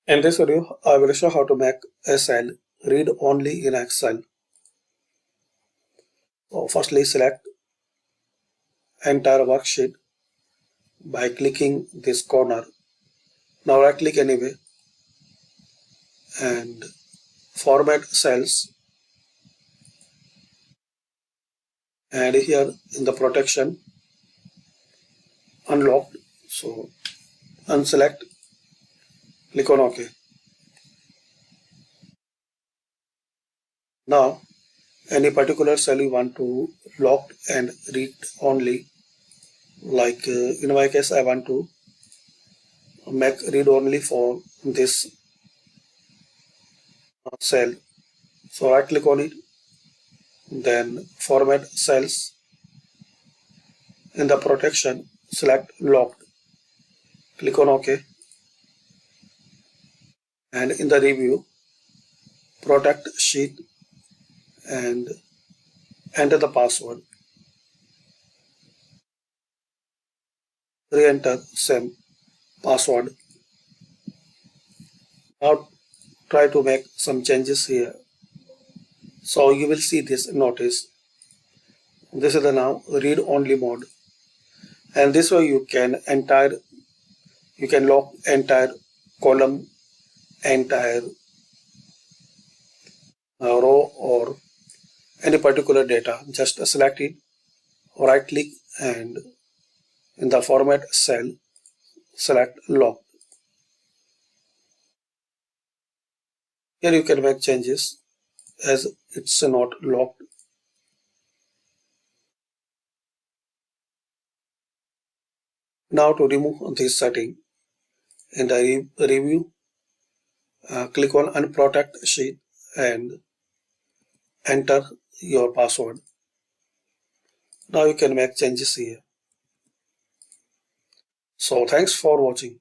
In this video, I will show how to make a cell read only in Excel. So firstly, select entire worksheet by clicking this corner. Now right click anyway and format cells, and here in the protection unlocked, so unselect, click on OK. Now any particular cell you want to lock and read only, like in my case I want to make read only for this cell. So right click on it, then format cells. In the protection, select locked, click on OK, and in the review, protect sheet and enter the password. Re-enter same password. Now try to make some changes here. So you will see this notice. This is the now read only mode, and this way you can lock entire column, entire row, or any particular data. Just select it, right click, and in the format cell, select lock. Here you can make changes as it's not locked. Now to remove this setting, in the review, click on unprotect sheet and enter your password. Now you can make changes here. So thanks for watching.